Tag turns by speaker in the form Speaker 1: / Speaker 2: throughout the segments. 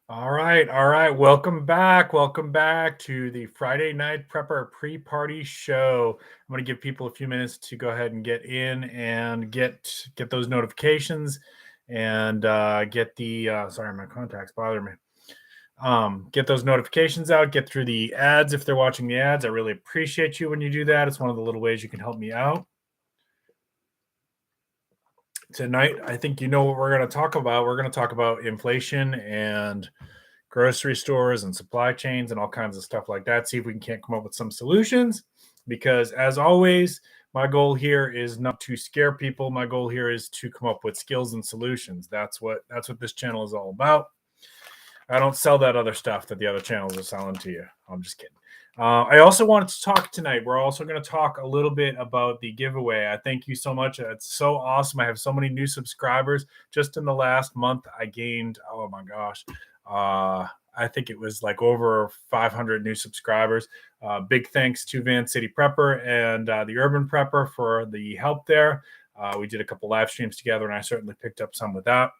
Speaker 1: All right. Welcome back to the Friday Night Prepper pre-party show. I'm going to give people a few minutes to go ahead and get in and get those notifications and get the sorry, my contacts bother me. Get those notifications out, get through the ads if they're watching the ads. I really appreciate you when you do that. It's one of the little ways you can help me out. Tonight, I think you know what we're going to talk about. We're going to talk about inflation and grocery stores and supply chains and all kinds of stuff like that. See if we can't come up with some solutions. Because as always, my goal here is not to scare people. My goal here is to come up with skills and solutions. That's what this channel is all about. I don't sell that other stuff that the other channels are selling to you. I'm just kidding. I also wanted to talk tonight. We're also going to talk a little bit about the giveaway. I thank you so much. It's so awesome. I have so many new subscribers. Just in the last month, I gained, oh my gosh, I think it was like over 500 new subscribers. Big thanks to Van City Prepper and the Urban Prepper for the help there. We did a couple live streams together, and I certainly picked up some with that.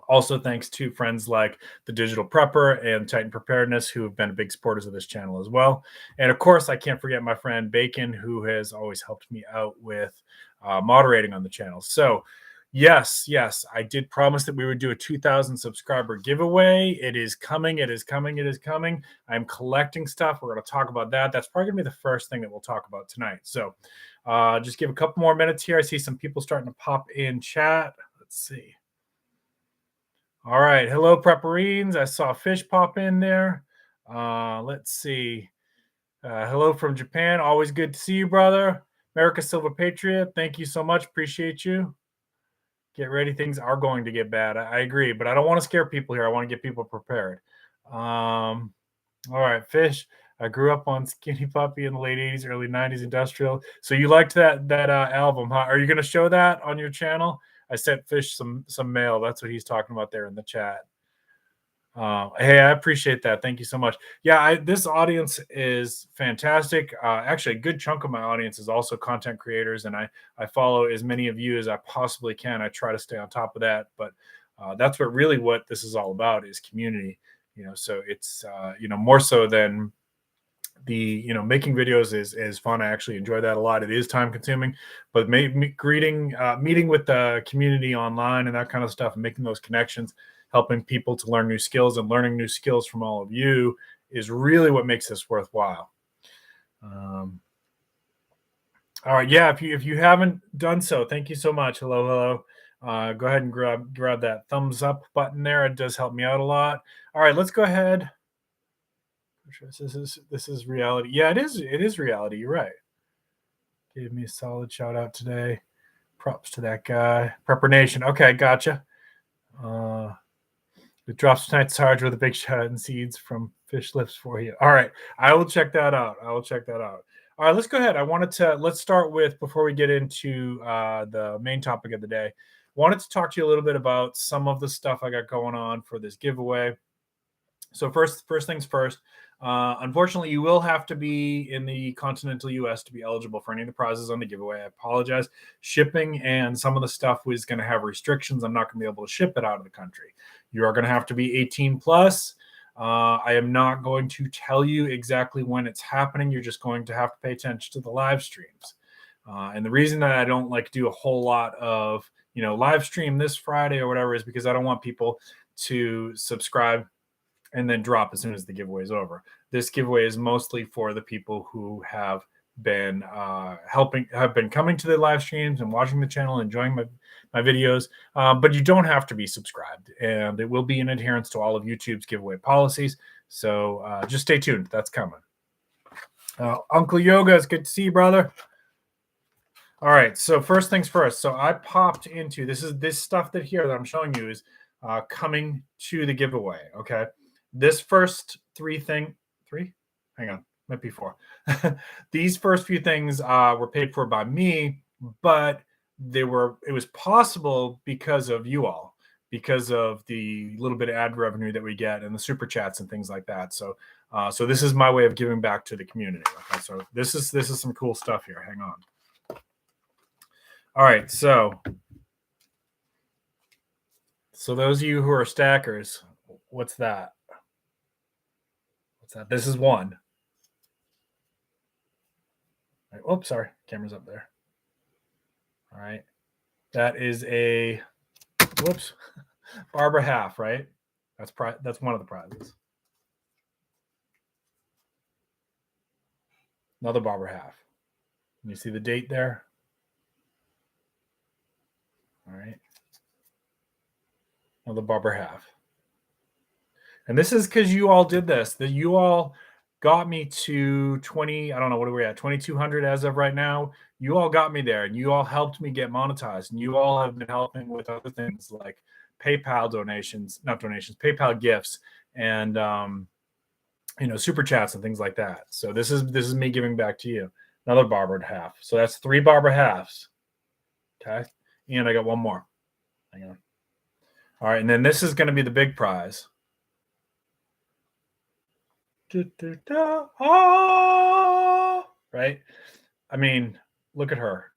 Speaker 1: Also, thanks to friends like the Digital Prepper and Titan Preparedness, who have been big supporters of this channel as well. And of course, I can't forget my friend Bacon, who has always helped me out with moderating on the channel. So, yes, I did promise that we would do a 2,000 subscriber giveaway. It is coming. I'm collecting stuff. We're going to talk about that. That's probably going to be the first thing that we'll talk about tonight. So, just give a couple more minutes here. I see some people starting to pop in chat. Let's see. All right. Hello, Prepperines. I saw Fish pop in there. Let's see. Hello from Japan. Always good to see you, brother. America Silver Patriot. Thank you so much. Appreciate you. Get ready. Things are going to get bad. I agree, but I don't want to scare people here. I want to get people prepared. All right, Fish. I grew up on Skinny Puppy in the late 80s, early 90s industrial. So you liked that album, huh? Are you going to show that on your channel? I sent Fish some mail. That's what he's talking about there in the chat. Hey, I appreciate that. Thank you so much. Yeah, this audience is fantastic. Actually, a good chunk of my audience is also content creators, and I follow as many of you as I possibly can. I try to stay on top of that, but that's what this is all about is community. So it's more so than the making videos is fun. I actually enjoy that a lot. It is time consuming, but meeting with the community online and that kind of stuff and making those connections, helping people to learn new skills and learning new skills from all of you is really what makes this worthwhile. All right. Yeah. If you haven't done so, thank you so much. Hello. Go ahead and grab that thumbs up button there. It does help me out a lot. All right, let's go ahead. This is reality. Yeah, it is reality. You're right. Gave me a solid shout out today. Props to that guy. Prepper Nation. Okay, gotcha. It drops tonight, Sarge, with a big shout out and seeds from Fish Lips for you. All right, I will check that out. All right, let's go ahead. Let's start with, before we get into the main topic of the day, wanted to talk to you a little bit about some of the stuff I got going on for this giveaway. So first things first. Unfortunately, you will have to be in the continental U.S. to be eligible for any of the prizes on the giveaway. I apologize. Shipping and some of the stuff was going to have restrictions. I'm not going to be able to ship it out of the country. You are going to have to be 18 plus. I am not going to tell you exactly when it's happening. You're just going to have to pay attention to the live streams. And the reason that I don't like do a whole lot of live stream this Friday or whatever is because I don't want people to subscribe and then drop as soon as the giveaway is over. This giveaway is mostly for the people who have been coming to the live streams and watching the channel, enjoying my videos. But you don't have to be subscribed, and it will be in adherence to all of YouTube's giveaway policies. So just stay tuned. That's coming. Uncle Yoga, it's good to see you, brother. All right. So first things first. So I popped into this stuff that I'm showing you is coming to the giveaway. Okay. This first three? Hang on, might be four. These first few things were paid for by me, but it was possible because of you all, because of the little bit of ad revenue that we get and the super chats and things like that. So this is my way of giving back to the community. Okay, so this is some cool stuff here. Hang on. All right, so those of you who are stackers, What's that? What's that? This is one. Right. Oops, sorry. Camera's up there. All right. That is a, whoops, Barber half, right? That's one of the prizes. Another Barber half. You see the date there? All right. Another Barber half. And this is because you all did this. That you all got me to 20, I don't know, what are we at? 2,200 as of right now. You all got me there, and you all helped me get monetized. And you all have been helping with other things like PayPal donations, not donations, PayPal gifts, and super chats and things like that. So this is me giving back to you. Another barbered half. So that's 3 barber halves. Okay. And I got one more. Hang on. All right, and then this is going to be the big prize. Right? I mean, look at her.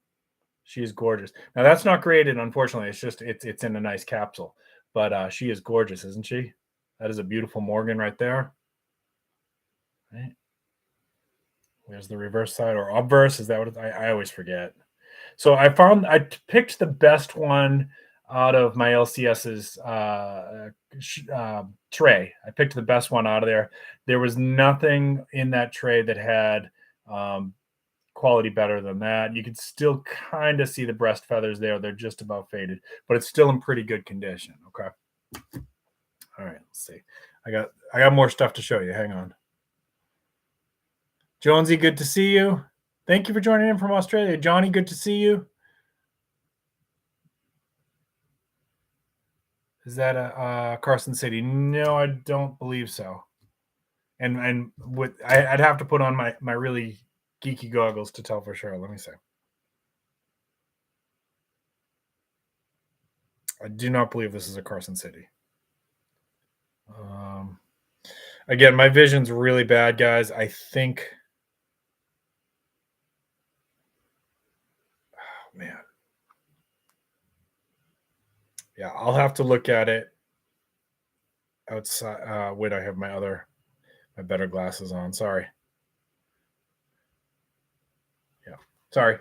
Speaker 1: She is gorgeous. Now that's not graded, unfortunately. It's just it's in a nice capsule, but she is gorgeous, isn't she? That is a beautiful Morgan right there. Right. Where's the reverse side or obverse? Is that what I always forget? So I picked the best one out of my LCS's tray. I picked the best one out of there. There was nothing in that tray that had quality better than that. You can still kind of see the breast feathers there. They're just about faded, but it's still in pretty good condition. Okay. All right, let's see. I got more stuff to show you. Hang on. Jonesy, good to see you. Thank you for joining in from Australia. Johnny, good to see you. Is that a Carson City? No, I don't believe so. And I'd have to put on my really geeky goggles to tell for sure. Let me see. I do not believe this is a Carson City. Again, my vision's really bad, guys. I think. Oh, man. Yeah, I'll have to look at it outside. Wait, I have my better glasses on. Sorry. Yeah, sorry.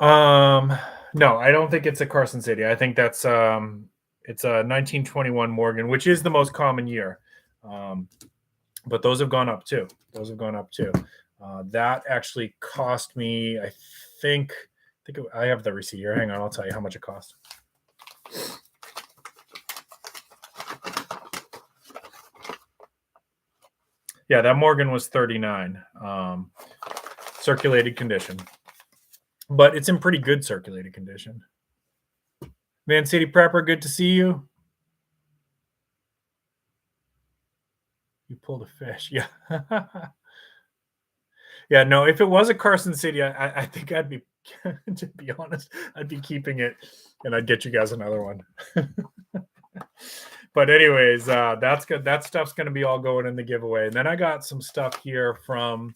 Speaker 1: No, I don't think it's a Carson City. I think that's it's a 1921 Morgan, which is the most common year. But those have gone up too. That actually cost me, I think I have the receipt here. Hang on, I'll tell you how much it cost. Yeah, that Morgan was $39. Circulated condition. But it's in pretty good circulated condition. Man City Prepper, good to see you. You pulled a fish. Yeah. Yeah, no, if it was a Carson City, I think I'd be, to be honest, I'd be keeping it, and I'd get you guys another one. But anyways, that's good. That stuff's going to be all going in the giveaway. And then I got some stuff here from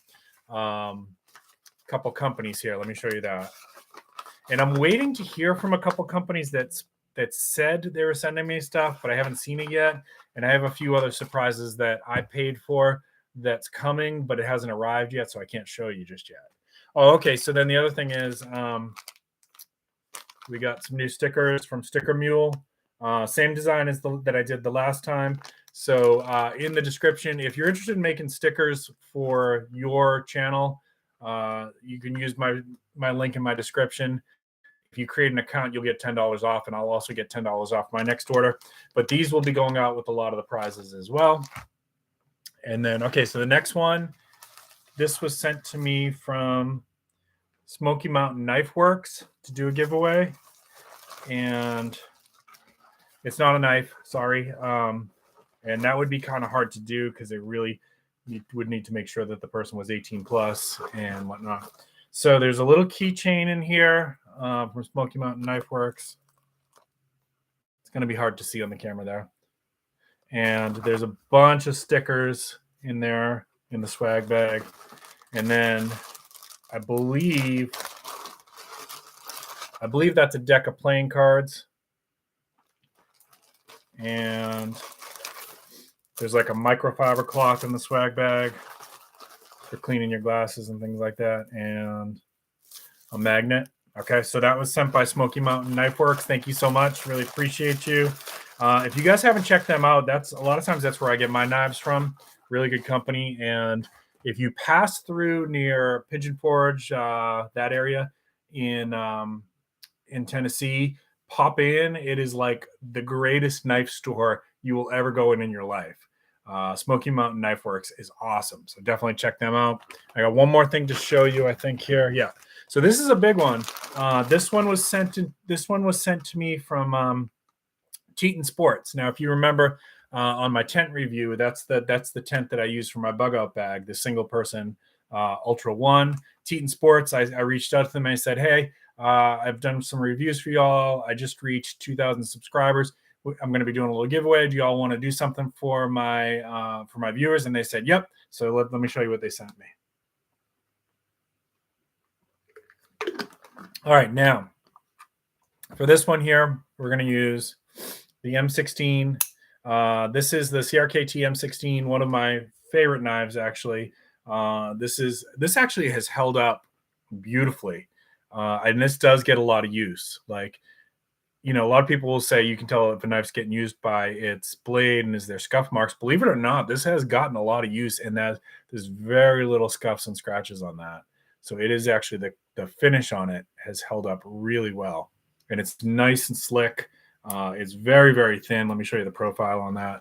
Speaker 1: a couple companies here. Let me show you that. And I'm waiting to hear from a couple companies that said they were sending me stuff, but I haven't seen it yet. And I have a few other surprises that I paid for that's coming, but it hasn't arrived yet, so I can't show you just yet. Oh, okay. So then the other thing is we got some new stickers from Sticker Mule. Same design as that I did the last time. So in the description, if you're interested in making stickers for your channel, you can use my link in my description. If you create an account, you'll get $10 off, and I'll also get $10 off my next order. But these will be going out with a lot of the prizes as well. And then, okay, so the next one, this was sent to me from Smoky Mountain Knife Works to do a giveaway. And it's not a knife, sorry. And that would be kind of hard to do because it really would need to make sure that the person was 18 plus and whatnot. So there's a little keychain in here from Smoky Mountain Knife Works. It's going to be hard to see on the camera there. And there's a bunch of stickers in there in the swag bag. And then I believe that's a deck of playing cards. And There's like a microfiber cloth in the swag bag for cleaning your glasses and things like that, and a magnet. Okay, so that was sent by Smoky Mountain Knife Works. Thank you so much. Really appreciate you. If you guys haven't checked them out, that's a lot of times that's where I get my knives from. Really good company. And if you pass through near Pigeon Forge, that area in Tennessee, pop in. It is like the greatest knife store you will ever go in your life. Smoky Mountain Knife Works is awesome. So definitely check them out. I got one more thing to show you, I think here. Yeah. So this is a big one. This one was sent to me from Teton Sports. Now, if you remember on my tent review, that's the tent that I use for my bug out bag, the single person Ultra One. Teton Sports. I reached out to them and I said, hey, I've done some reviews for y'all. I just reached 2,000 subscribers. I'm going to be doing a little giveaway. Do y'all want to do something for my viewers? And they said, yep. So let me show you what they sent me. All right, now for this one here, we're going to use the M16. This is the CRKT M16, one of my favorite knives, actually. This actually has held up beautifully, and this does get a lot of use. Like, a lot of people will say you can tell if a knife's getting used by its blade and is there scuff marks. Believe it or not, this has gotten a lot of use, and that there's very little scuffs and scratches on that. So it is actually the finish on it has held up really well, and it's nice and slick. It's very, very thin. Let me show you the profile on that.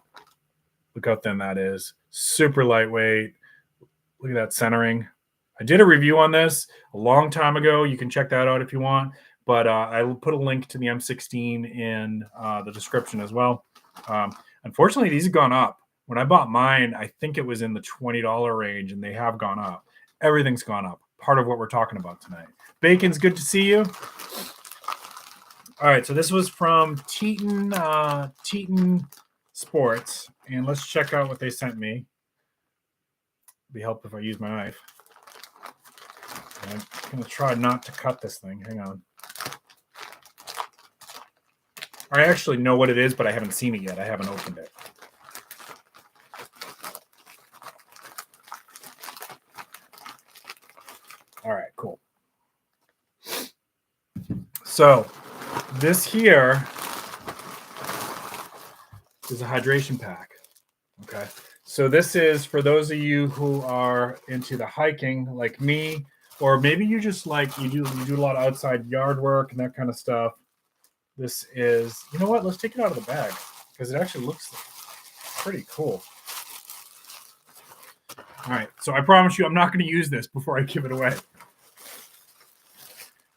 Speaker 1: Look how thin that is. Super lightweight. Look at that centering. I did a review on this a long time ago. You can check that out if you want. But I will put a link to the M16 in the description as well. Unfortunately, these have gone up. When I bought mine, I think it was in the $20 range, and they have gone up. Everything's gone up. Part of what we're talking about tonight. Bacon's good to see you. All right, so this was from Teton Sports, and let's check out what they sent me. It'd be helpful if I use my knife. I'm going to try not to cut this thing. Hang on. I actually know what it is, but I haven't seen it yet. I haven't opened it. All right, cool. So this here is a hydration pack. Okay. So this is for those of you who are into the hiking like me, or maybe you just like you do a lot of outside yard work and that kind of stuff. This is, you know what? Let's take it out of the bag because it actually looks pretty cool. All right. So I promise you I'm not going to use this before I give it away.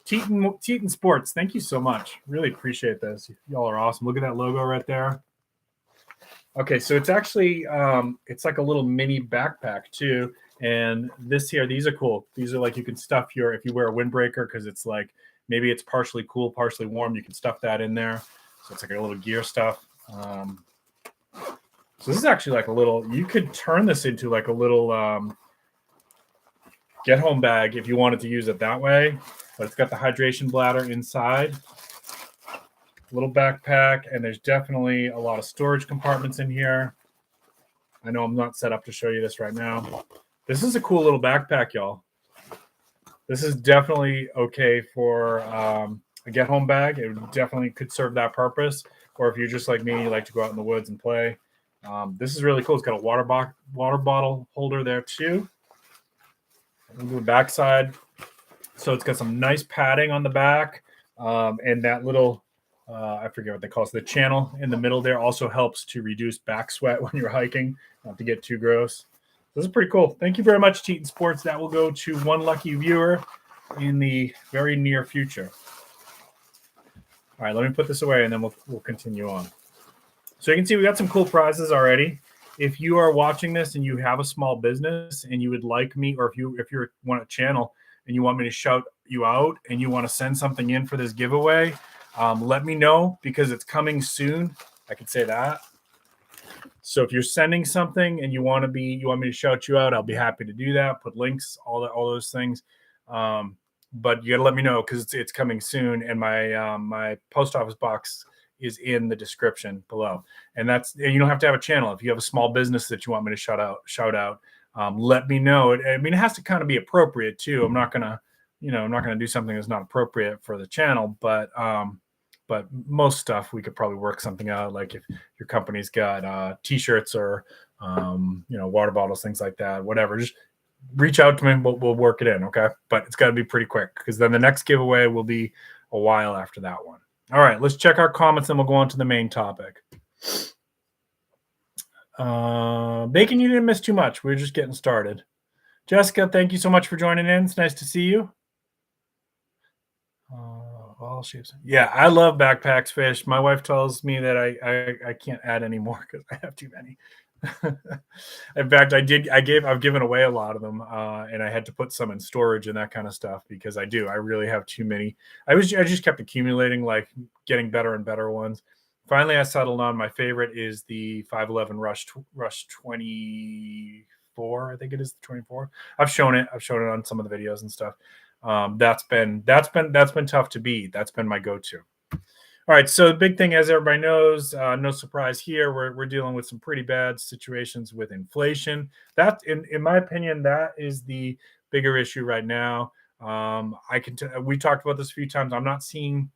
Speaker 1: Teton Sports, thank you so much. Really appreciate this. Y'all are awesome. Look at that logo right there. Okay, so it's actually it's like a little mini backpack too. And this here, these are cool. These are like you can stuff if you wear a windbreaker, because it's like maybe it's partially cool, partially warm. You can stuff that in there. So it's like a little gear stuff. So this is actually like a little. You could turn this into like a little get home bag if you wanted to use it that way. But it's got the hydration bladder inside, little backpack, and there's definitely a lot of storage compartments in here. I know I'm not set up to show you this right now. This is a cool little backpack, y'all. This is definitely okay for a get home bag. It definitely could serve that purpose. Or if you're just like me, you like to go out in the woods and play. This is really cool. It's got a water bottle holder there too. On the back side. So it's got some nice padding on the back, and that little, I forget what they call it, the channel in the middle there also helps to reduce back sweat when you're hiking, not to get too gross. This is pretty cool. Thank you very much, Teton Sports. That will go to one lucky viewer in the very near future. All right, let me put this away, and then we'll continue on. So you can see we got some cool prizes already. If you are watching this and you have a small business and you would like me, or if you want a channel and you want me to shout you out and you want to send something in for this giveaway, let me know, because it's coming soon. I could say that. So if you're sending something and you want me to shout you out, I'll be happy to do that. Put links, all those things. But you got to let me know, because it's coming soon, and my post office box is in the description below. And you don't have to have a channel. If you have a small business that you want me to shout out, let me know. I mean, it has to kind of be appropriate too. I'm not gonna do something that's not appropriate for the channel, but most stuff we could probably work something out. Like if your company's got t-shirts or water bottles, things like that, whatever, just reach out to me. We'll work it in. Okay. But it's got to be pretty quick, because then the next giveaway will be a while after that one. All right, let's check our comments, and we'll go on to the main topic. Bacon, you didn't miss too much. We're just getting started. Jessica, thank you so much for joining in. It's nice to see you. All shapes. Yeah, I love backpacks fish. My wife tells me that I can't add any more because I have too many. In fact, I've given away a lot of them, and I had to put some in storage and that kind of stuff, because I really have too many. I just kept accumulating, like getting better and better ones. Finally, I settled on my favorite is the 511 Rush 24. I think it is the 24. I've shown it on some of the videos and stuff. That's been tough to beat. That's been my go-to. All right, so the big thing, as everybody knows, no surprise here, we're dealing with some pretty bad situations with inflation. That, in my opinion, that is the bigger issue right now. We talked about this a few times. I'm not seeing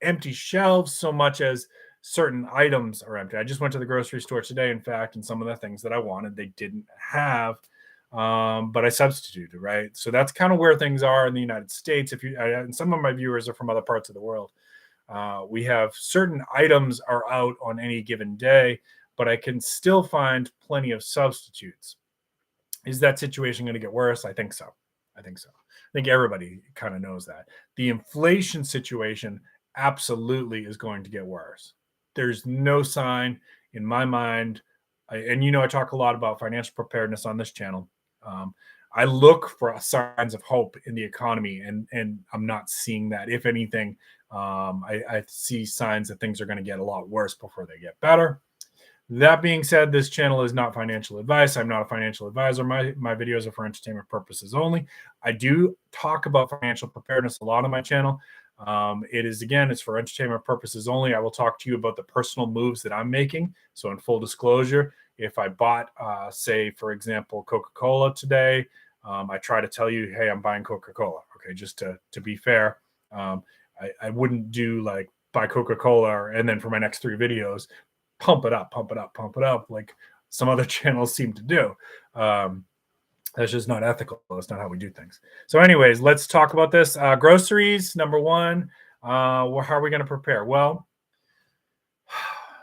Speaker 1: empty shelves so much as certain items are empty. I just went to the grocery store today, in fact, and some of the things that I wanted, they didn't have, but I substituted, right? So that's kind of where things are in the United States. And some of my viewers are from other parts of the world. We have certain items are out on any given day, but I can still find plenty of substitutes. Is that situation going to get worse? I think so. I think everybody kind of knows that. The inflation situation absolutely is going to get worse. There's no sign in my mind. I talk a lot about financial preparedness on this channel. I look for signs of hope in the economy, and I'm not seeing that. If anything, I see signs that things are going to get a lot worse before they get better. That being said, this channel is not financial advice. I'm not a financial advisor. My videos are for entertainment purposes only. I do talk about financial preparedness a lot on my channel. It's for entertainment purposes only. I will talk to you about the personal moves that I'm making. So in full disclosure, if I bought, say, for example, Coca-Cola today, I try to tell you, hey, I'm buying Coca-Cola. Okay, just to be fair. I wouldn't do like buy Coca-Cola and then for my next 3 videos, pump it up like some other channels seem to do. That's just not ethical. That's not how we do things. So anyways, let's talk about this. Groceries, number one. How are we going to prepare? Well,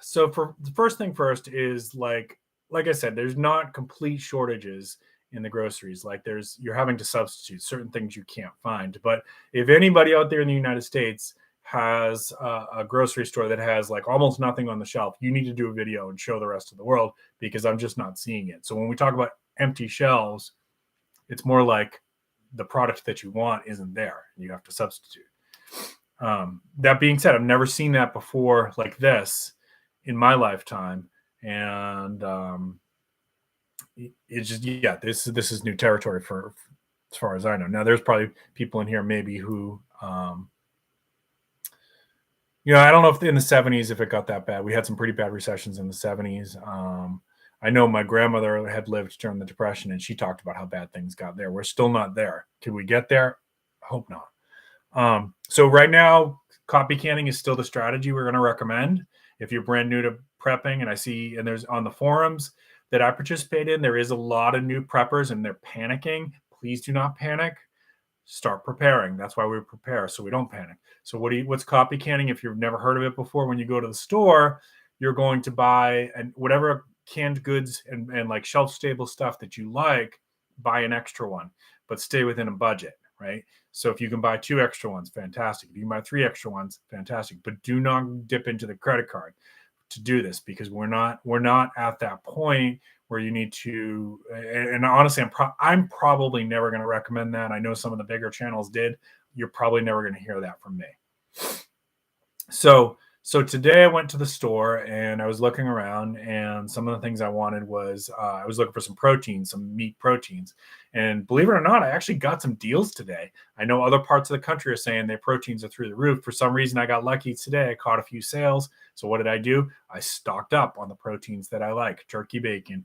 Speaker 1: so for the first thing first is like I said, there's not complete shortages in the groceries. Like you're having to substitute certain things you can't find. But if anybody out there in the United States has a grocery store that has like almost nothing on the shelf, you need to do a video and show the rest of the world, because I'm just not seeing it. So when we talk about empty shelves, it's more like the product that you want isn't there and you have to substitute. That being said, I've never seen that before like this in my lifetime. And it's just, this is new territory for as far as I know. Now there's probably people in here maybe who, I don't know if in the 70s, if it got that bad. We had some pretty bad recessions in the 70s. I know my grandmother had lived during the Depression, and she talked about how bad things got there. We're still not there. Can we get there? I hope not. So right now, copy canning is still the strategy we're going to recommend. If you're brand new to prepping, and there's on the forums that I participate in, there is a lot of new preppers and they're panicking. Please do not panic. Start preparing. That's why we prepare, so we don't panic. So what's copy canning? If you've never heard of it before, when you go to the store, you're going to buy whatever canned goods and like shelf stable stuff that you like, buy an extra one, but stay within a budget, right? So if you can buy 2 extra ones, fantastic. If you can buy 3 extra ones, fantastic. But do not dip into the credit card to do this, because we're not at that point where you need to. And honestly, I'm probably never going to recommend that. I know some of the bigger channels did. You're probably never going to hear that from me. So So today I went to the store and I was looking around, and some of the things I wanted was I was looking for some proteins, some meat proteins. And believe it or not, I actually got some deals today. I know other parts of the country are saying their proteins are through the roof. For some reason, I got lucky today. I caught a few sales. So what did I do? I stocked up on the proteins that I like: turkey bacon,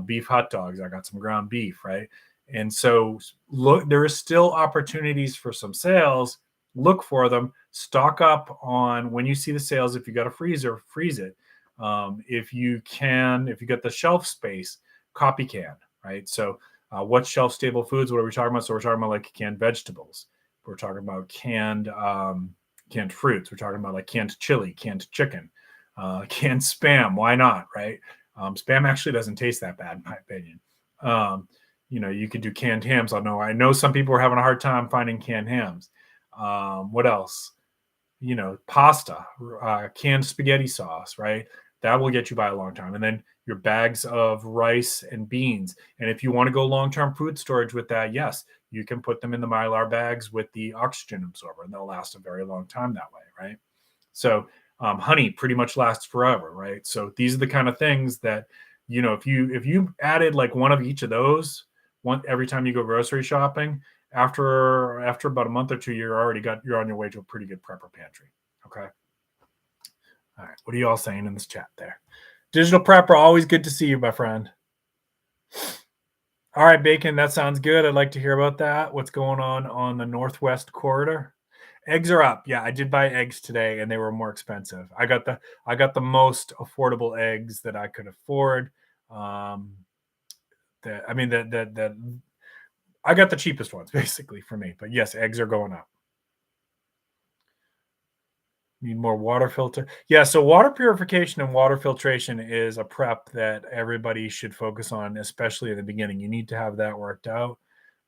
Speaker 1: beef hot dogs. I got some ground beef, right? And so look, there is still opportunities for some sales. Look for them, stock up on when you see the sales. If you got a freezer, freeze it. If you can, if you got the shelf space, copy can, right? So what shelf stable foods, what are we talking about? So we're talking about like canned vegetables, we're talking about canned fruits, we're talking about like canned chili, canned chicken, canned spam. Why not, right? Spam actually doesn't taste that bad in my opinion. You could do canned hams. I know some people are having a hard time finding canned hams. What else? Pasta, canned spaghetti sauce, right? That will get you by a long time. And then your bags of rice and beans. And if you want to go long-term food storage with that, yes, you can put them in the Mylar bags with the oxygen absorber, and they'll last a very long time that way, right? So honey pretty much lasts forever, right? So these are the kind of things that, if you added like one of each of those one every time you go grocery shopping, after about a month or two, you're on your way to a pretty good prepper pantry. Okay. All right. What are you all saying in this chat there? Digital prepper, always good to see you, my friend. All right, Bacon, that sounds good. I'd like to hear about that. What's going on the Northwest corridor? Eggs are up. Yeah, I did buy eggs today, and they were more expensive. I got the most affordable eggs that I could afford. I got the cheapest ones basically for me. But yes, eggs are going up. Need more water filter. Yeah, so water purification and water filtration is a prep that everybody should focus on, especially in the beginning. You need to have that worked out.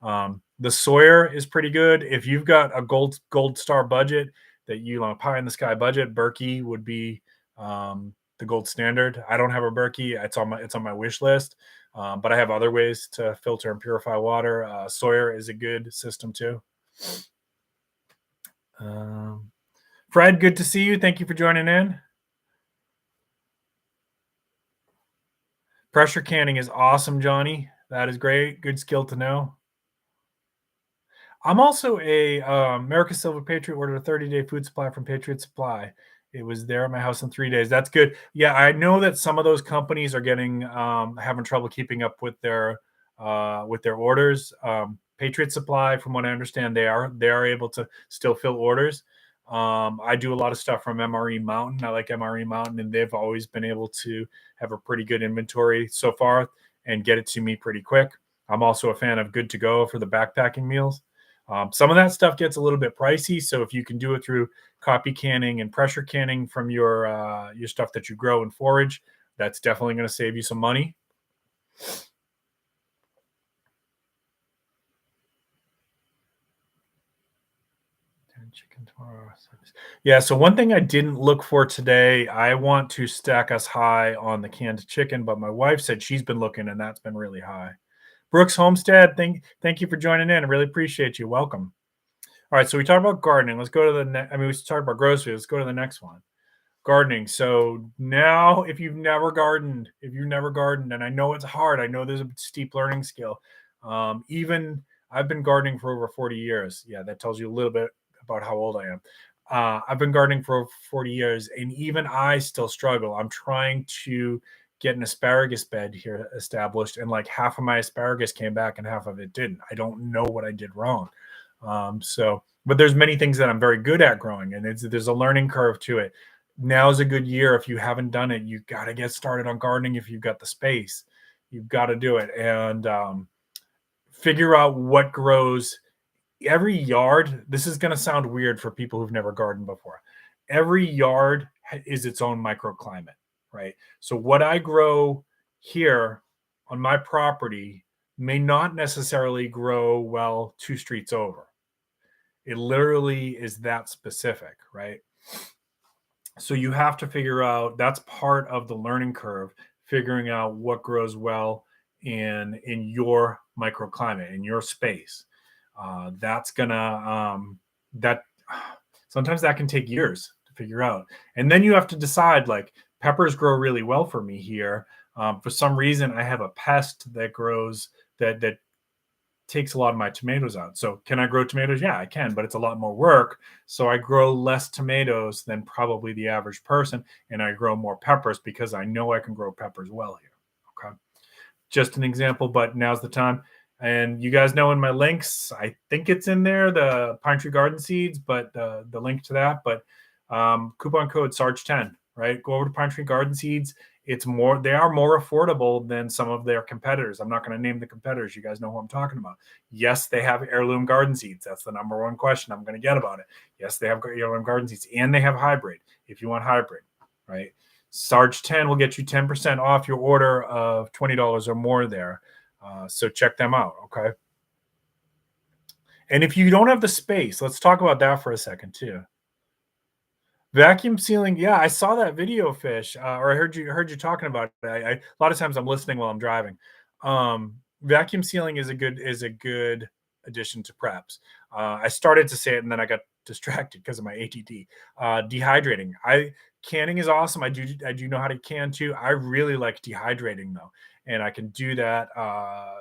Speaker 1: The Sawyer is pretty good. If you've got a gold star budget that you want, pie in the sky budget, Berkey would be the gold standard. I don't have a Berkey. It's on my wish list, but I have other ways to filter and purify water. Sawyer is a good system too. Fred, good to see you. Thank you for joining in. Pressure canning is awesome, Johnny. That is great. Good skill to know. I'm also a America Silver Patriot. Ordered a 30-day food supply from Patriot Supply. It was there at my house in 3 days. That's good. Yeah, I know that some of those companies are having trouble keeping up with their orders. Patriot Supply, from what I understand, they are able to still fill orders. I do a lot of stuff from MRE Mountain. I like MRE Mountain, and they've always been able to have a pretty good inventory so far and get it to me pretty quick. I'm also a fan of Good to Go for the backpacking meals. Some of that stuff gets a little bit pricey, so if you can do it through copy canning and pressure canning from your stuff that you grow and forage, that's definitely going to save you some money. Chicken tomorrow. Yeah, so one thing I didn't look for today, I want to stack us high on the canned chicken, but my wife said she's been looking and that's been really high. Brooks Homestead, thank you for joining in. I really appreciate you. Welcome. All right, so we talked about gardening. Let's go to the next. We talked about grocery. Let's go to the next one. Gardening. So now, if you've never gardened, and I know it's hard, I know there's a steep learning skill. Even I've been gardening for over 40 years. Yeah, that tells you a little bit about how old I am. I've been gardening for over 40 years, and even I still struggle. I'm trying to get an asparagus bed here established, and like half of my asparagus came back and half of it didn't. I don't know what I did wrong. But there's many things that I'm very good at growing, and there's a learning curve to it. Now's a good year. If you haven't done it, you got to get started on gardening. If you've got the space, you've got to do it and figure out what grows. Every yard, this is going to sound weird for people who've never gardened before. Every yard is its own microclimate, right? So what I grow here on my property may not necessarily grow well 2 streets over. It literally is that specific, right? So you have to figure out, that's part of the learning curve, figuring out what grows well in your microclimate, in your space. That's gonna that sometimes that can take years to figure out. And then you have to decide, like, peppers grow really well for me here. For some reason, I have a pest that grows that takes a lot of my tomatoes out. So can I grow tomatoes? Yeah, I can, but it's a lot more work. So I grow less tomatoes than probably the average person, and I grow more peppers because I know I can grow peppers well here. Okay. Just an example, but now's the time. And you guys know in my links, I think it's in there, the pine tree garden seeds, but the link to that. But coupon code Sarge10, right? Go over to pine tree garden seeds. They are more affordable than some of their competitors. I'm not going to name the competitors. You guys know who I'm talking about. Yes, they have heirloom garden seeds. That's the number one question I'm going to get about it. Yes, they have heirloom garden seeds, and they have hybrid if you want hybrid, right? Sarge 10 will get you 10% off your order of $20 or more there. So check them out, okay? And if you don't have the space, let's talk about that for a second too. Vacuum sealing, yeah, I saw that video, Fish, or I heard you talking about it. A lot of times I'm listening while I'm driving. Vacuum sealing is a good addition to preps. I started to say it and then I got distracted because of my ADD. Dehydrating, canning is awesome. I do know how to can too. I really like dehydrating though, and I can do that.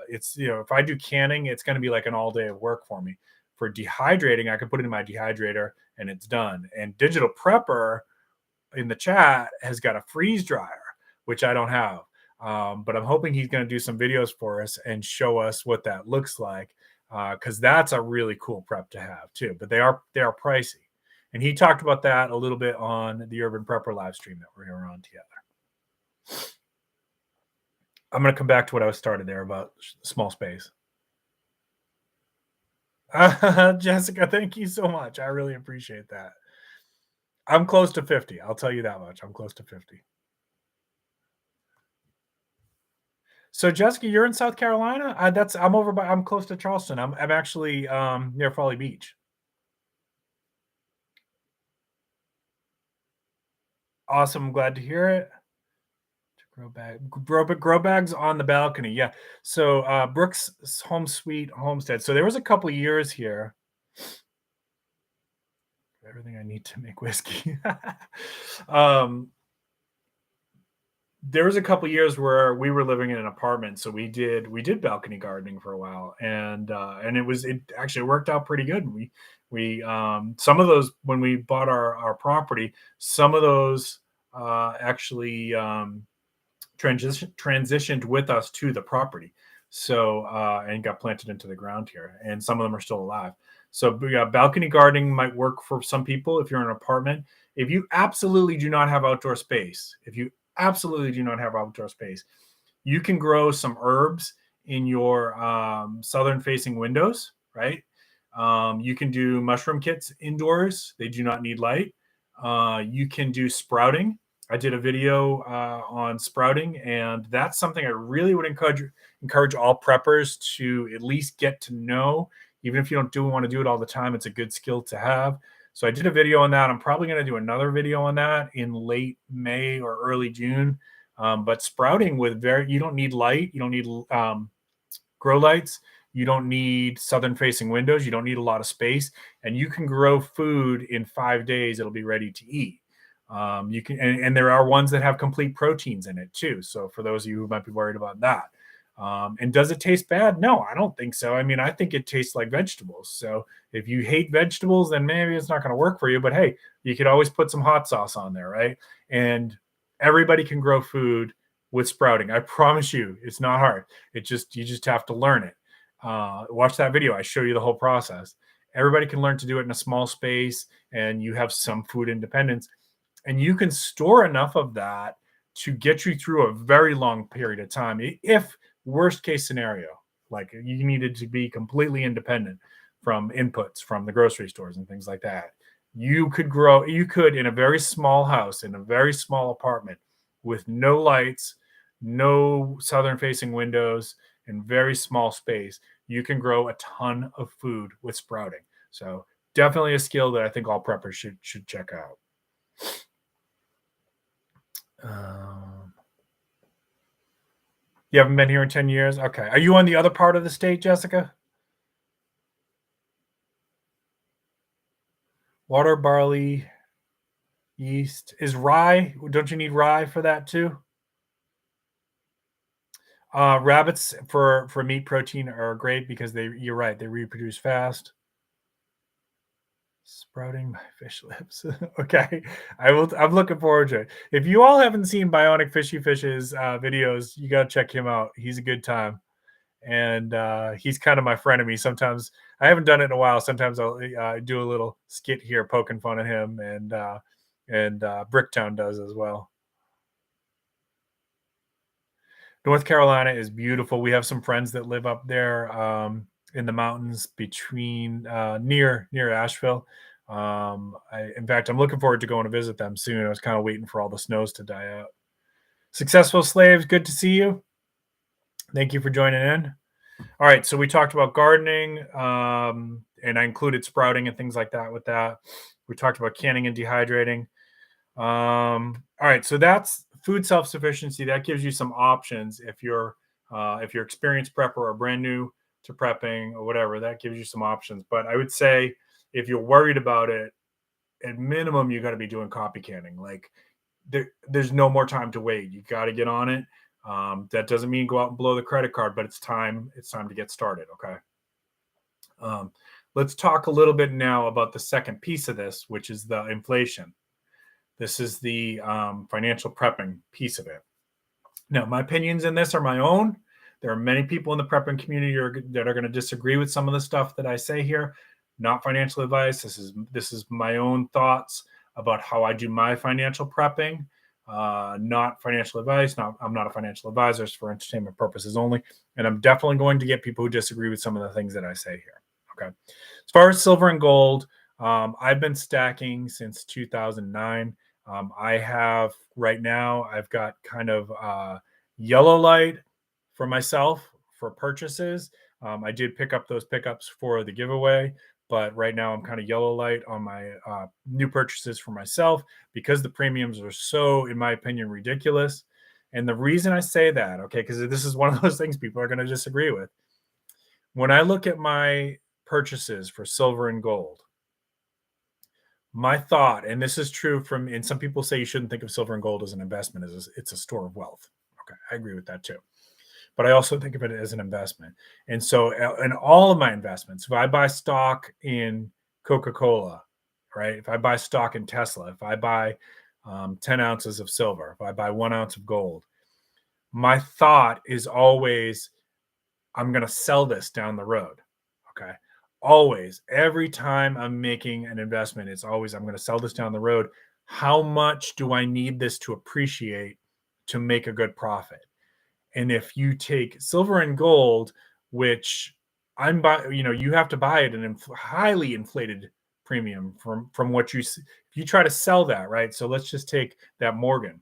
Speaker 1: It's if I do canning, it's going to be like an all day of work for me. For dehydrating, I can put it in my dehydrator and it's done. And Digital Prepper in the chat has got a freeze dryer, which I don't have. But I'm hoping he's going to do some videos for us and show us what that looks like, because that's a really cool prep to have too. But they are pricey. And he talked about that a little bit on the Urban Prepper live stream that we're on together. I'm going to come back to what I was started there about small space. Jessica, thank you so much. I really appreciate that. I'm close to 50. I'll tell you that much. I'm close to 50. So Jessica, you're in South Carolina? I'm close to Charleston. I'm actually near Folly Beach. Awesome. I'm glad to hear it. Grow bags on the balcony. Yeah. So Brooks Home Sweet Homestead. So there was a couple of years here. Everything I need to make whiskey. There was a couple of years where we were living in an apartment, so we did balcony gardening for a while, and it actually worked out pretty good. We some of those, when we bought our property, some of those actually transitioned with us to the property, so and got planted into the ground here, and some of them are still alive. So balcony gardening might work for some people if you're in an apartment. If you absolutely do not have outdoor space, you can grow some herbs in your southern facing windows, right? You can do mushroom kits indoors. They do not need light. You can do sprouting. I did a video on sprouting, and that's something I really would encourage all preppers to at least get to know. Even if you don't want to do it all the time, it's a good skill to have. So I did a video on that. I'm probably going to do another video on that in late May or early June. But sprouting you don't need light. You don't need grow lights. You don't need southern facing windows. You don't need a lot of space, and you can grow food in 5 days. It'll be ready to eat. You can, and there are ones that have complete proteins in it too. So for those of you who might be worried about that. And does it taste bad? No, I don't think so. I mean, I think it tastes like vegetables. So if you hate vegetables, then maybe it's not going to work for you. But hey, you could always put some hot sauce on there, right? And everybody can grow food with sprouting. I promise you, it's not hard. You just have to learn it. Watch that video. I show you the whole process. Everybody can learn to do it in a small space, and you have some food independence. And you can store enough of that to get you through a very long period of time. If worst case scenario, like you needed to be completely independent from inputs from the grocery stores and things like that, you could in a very small house, in a very small apartment with no lights, no southern facing windows, and very small space, you can grow a ton of food with sprouting. So definitely a skill that I think all preppers should check out. You haven't been here in 10 years? Okay. Are you on the other part of the state, Jessica? Water, barley, Yeast is rye. Don't you need rye for that too? Rabbits for meat protein are great because you're right, they reproduce fast. Sprouting my fish lips. Okay. I'm looking forward to it. If you all haven't seen Bionic Fishy Fish's videos, you gotta check him out. He's a good time. And he's kind of my frenemy. Sometimes I haven't done it in a while. Sometimes I'll do a little skit here poking fun at him, and Bricktown does as well. North Carolina is beautiful. We have some friends that live up there in the mountains between near Asheville. In fact, I'm looking forward to going to visit them soon. I was kind of waiting for all the snows to die out. Successful Slaves, good to see you. Thank you for joining in. All right, so we talked about gardening, and I included sprouting and things like that with that. We talked about canning and dehydrating. All right, so that's food self-sufficiency. That gives you some options if you're experienced prepper or brand new to prepping or whatever. That gives you some options. But I would say if you're worried about it, at minimum, you got to be doing copy canning. Like there's no more time to wait. You got to get on it. That doesn't mean go out and blow the credit card, but it's time to get started. Okay. Let's talk a little bit now about the second piece of this, which is the inflation. This is the financial prepping piece of it. Now, my opinions in this are my own. There are many people in the prepping community that are going to disagree with some of the stuff that I say here. Not financial advice. This is my own thoughts about how I do my financial prepping. Not financial advice. I'm not a financial advisor. It's for entertainment purposes only. And I'm definitely going to get people who disagree with some of the things that I say here. Okay. As far as silver and gold, I've been stacking since 2009. I have right now, I've got kind of yellow light for myself for purchases. I did pick up those pickups for the giveaway, but right now I'm kind of yellow light on my new purchases for myself because the premiums are so, in my opinion, ridiculous. And the reason I say that, okay, because this is one of those things people are going to disagree with. When I look at my purchases for silver and gold, my thought, and this is true and some people say you shouldn't think of silver and gold as an investment, it's a store of wealth. Okay, I agree with that too. But I also think of it as an investment. And so in all of my investments, if I buy stock in Coca-Cola, right? If I buy stock in Tesla, if I buy 10 ounces of silver, if I buy 1 ounce of gold, my thought is always, I'm going to sell this down the road. Okay. Always, every time I'm making an investment, it's always, I'm going to sell this down the road. How much do I need this to appreciate to make a good profit? And if you take silver and gold, which you have to buy it at a highly inflated premium from what if you try to sell that, right? So let's just take that Morgan.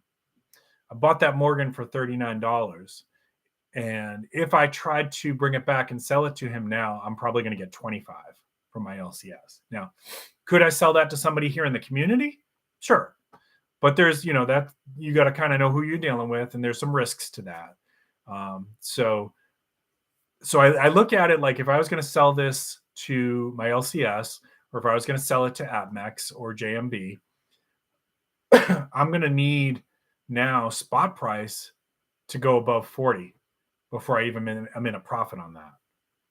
Speaker 1: I bought that Morgan for $39. And if I tried to bring it back and sell it to him now, I'm probably going to get 25 from my LCS. Now, could I sell that to somebody here in the community? Sure. But there's, that you got to kind of know who you're dealing with, and there's some risks to that. So I look at it like if I was going to sell this to my LCS, or if I was going to sell it to AppMex or JMB, I'm going to need now spot price to go above 40 before I'm in a profit on that.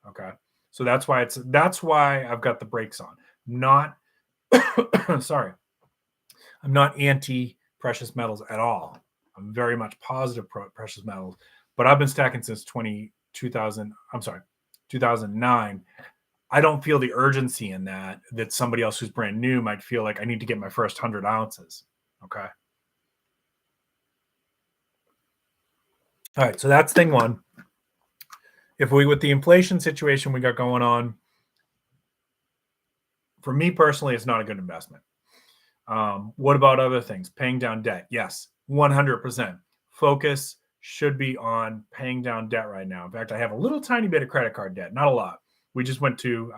Speaker 1: Okay. So that's why I've got the brakes on. Not sorry. I'm not anti precious metals at all. I'm very much positive precious metals, but I've been stacking since 2009. I don't feel the urgency in that somebody else who's brand new might feel like I need to get my first 100 ounces. Okay. All right. So that's thing one. With the inflation situation we got going on, for me personally, it's not a good investment. What about other things? Paying down debt. Yes, 100%. Focus should be on paying down debt right now. In fact, I have a little tiny bit of credit card debt, not a lot. We just went to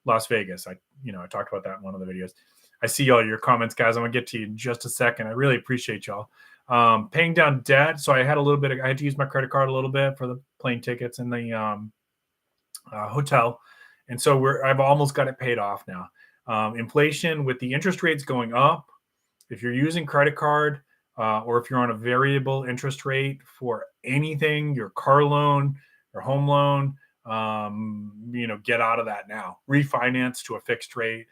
Speaker 1: Las Vegas. I talked about that in one of the videos. I see all your comments, guys. I'm gonna get to you in just a second. I really appreciate y'all. Paying down debt. So I had I had to use my credit card a little bit for the plane tickets and the hotel. And so I've almost got it paid off now. Inflation with the interest rates going up if you're using credit card or if you're on a variable interest rate for anything, your car loan, your home loan, get out of that now. Refinance to a fixed rate.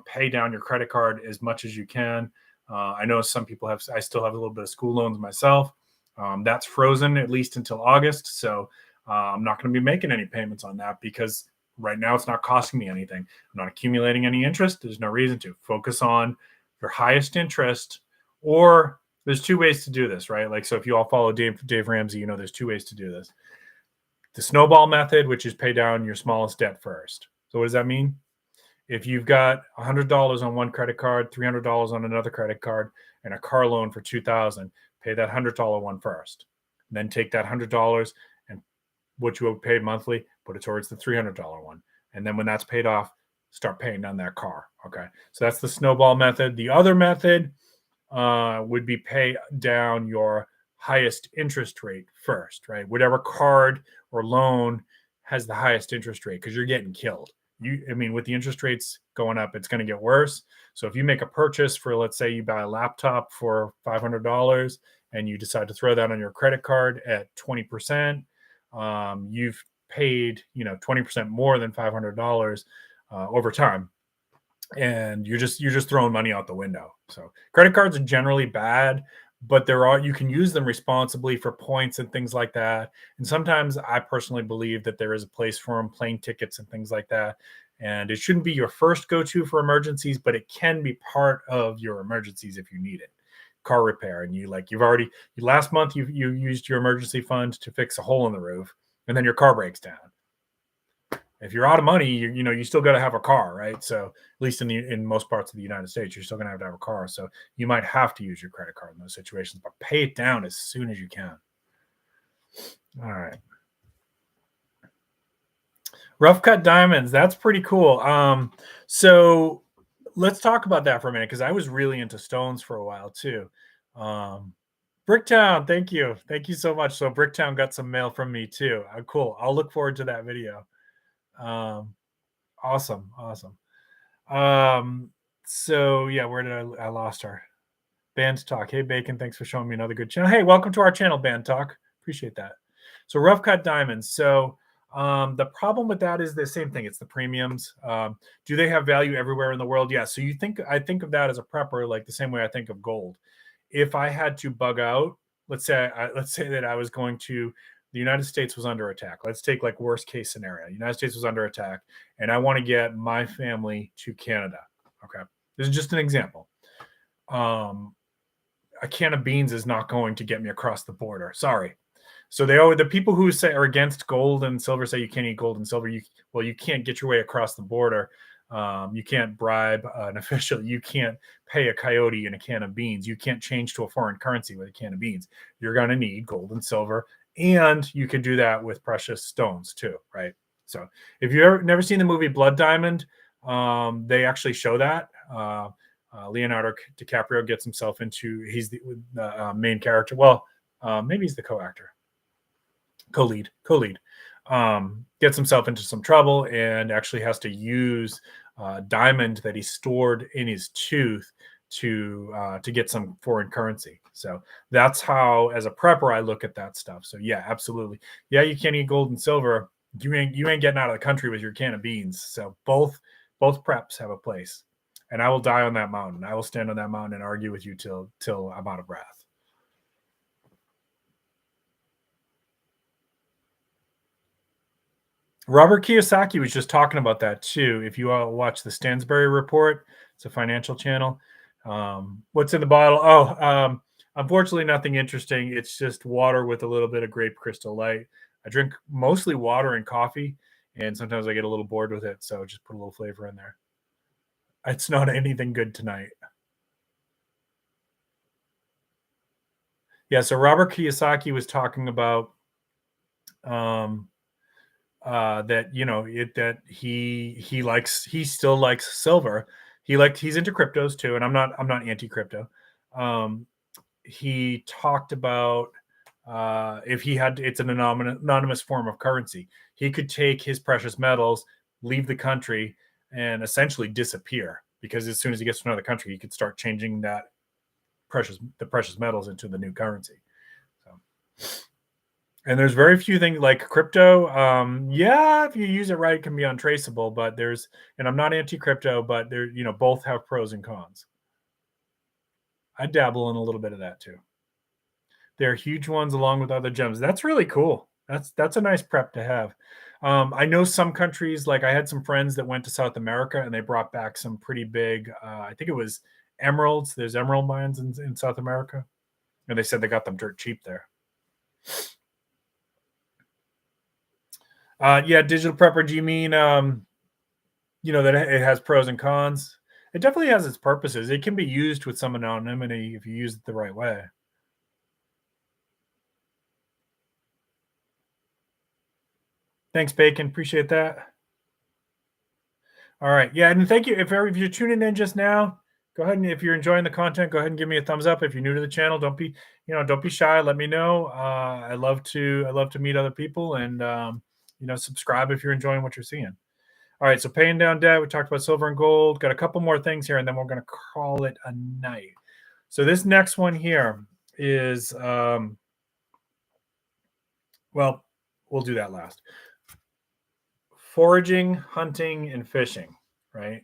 Speaker 1: Pay down your credit card as much as you can. I know some people I still have a little bit of school loans myself. That's frozen at least until August. So I'm not going to be making any payments on that because right now it's not costing me anything. I'm not accumulating any interest. There's no reason to. Focus on your highest interest, or there's two ways to do this, right? Like, so if you all follow Dave Ramsey, there's two ways to do this. The snowball method, which is pay down your smallest debt first. So what does that mean? If you've got $100 on one credit card, $300 on another credit card, and a car loan for $2,000, pay that $100 one first. And then take that $100 and what you would pay monthly, put it towards the $300 one. And then when that's paid off, start paying down that car. Okay. So that's the snowball method. The other method would be pay down your highest interest rate first, right? Whatever card or loan has the highest interest rate, because you're getting killed. With the interest rates going up, it's going to get worse. So if you make a purchase for, let's say you buy a laptop for $500 and you decide to throw that on your credit card at 20%, you've paid, 20% more than $500 over time. And you're just throwing money out the window. So credit cards are generally bad, but you can use them responsibly for points and things like that. And sometimes I personally believe that there is a place for them, plane tickets and things like that. And it shouldn't be your first go-to for emergencies, but it can be part of your emergencies if you need it. Car repair, and last month you used your emergency fund to fix a hole in the roof, and then your car breaks down. If you're out of money, you still got to have a car, right? So at least in most parts of the United States, you're still going to have a car. So you might have to use your credit card in those situations, but pay it down as soon as you can. All right. Rough cut diamonds. That's pretty cool. So let's talk about that for a minute, because I was really into stones for a while too. Bricktown, thank you. Thank you so much. So Bricktown got some mail from me too. Cool. I'll look forward to that video. Awesome. So yeah, where did I lost her? Band Talk. Hey Bacon, thanks for showing me another good channel. Hey, welcome to our channel, Band Talk. Appreciate that. So rough cut diamonds. So the problem with that is the same thing. It's the premiums. Do they have value everywhere in the world? Yeah. So I think of that as a prepper, like the same way I think of gold. If I had to bug out, let's say that I was going to, the United States was under attack. Let's take like worst case scenario. The United States was under attack, and I want to get my family to Canada. Okay. This is just an example. A can of beans is not going to get me across the border. Sorry. So the people who say are against gold and silver say you can't eat gold and silver. You can't get your way across the border. You can't bribe an official. You can't pay a coyote in a can of beans. You can't change to a foreign currency with a can of beans. You're going to need gold and silver. And you can do that with precious stones too, right? So if you've never seen the movie Blood Diamond, they actually show that. Leonardo DiCaprio gets himself into, he's the main character. Well, maybe he's the co-lead, gets himself into some trouble and actually has to use diamond that he stored in his tooth to get some foreign currency. So that's how, as a prepper, I look at that stuff. So yeah, absolutely. Yeah, you can't eat gold and silver. You ain't getting out of the country with your can of beans. So both preps have a place. And I will die on that mountain. I will stand on that mountain and argue with you till I'm out of breath. Robert Kiyosaki was just talking about that too. If you all watch the Stansberry Report, it's a financial channel. What's in the bottle? Unfortunately, nothing interesting. It's just water with a little bit of grape crystal light. I drink mostly water and coffee, and sometimes I get a little bored with it, so just put a little flavor in there. It's not anything good tonight. Yeah, so Robert Kiyosaki was talking about that he still likes silver. He's into cryptos too, and I'm not anti-crypto. He talked about if he had, it's an anonymous form of currency. He could take his precious metals, leave the country, and essentially disappear, because as soon as he gets to another country, he could start changing that precious metals into the new currency. So, and there's very few things like crypto. Yeah, if you use it right, it can be untraceable. But and I'm not anti-crypto, but both have pros and cons. I dabble in a little bit of that too. They're huge ones along with other gems. That's really cool. That's a nice prep to have. I know some countries, like I had some friends that went to South America and they brought back some pretty big, I think it was emeralds. There's emerald mines in South America. And they said they got them dirt cheap there. Yeah, digital prepper, do you mean, that it has pros and cons? It definitely has its purposes. It can be used with some anonymity if you use it the right way. Thanks, Bacon. Appreciate that. All right. Yeah, and thank you. If you're tuning in just now, go ahead and if you're enjoying the content, go ahead and give me a thumbs up. If you're new to the channel, don't be shy. Let me know. I love to meet other people and subscribe if you're enjoying what you're seeing. All right, so paying down debt. We talked about silver and gold. Got a couple more things here, and then we're going to call it a night. So this next one here is well, we'll do that last. Foraging, hunting, and fishing, right?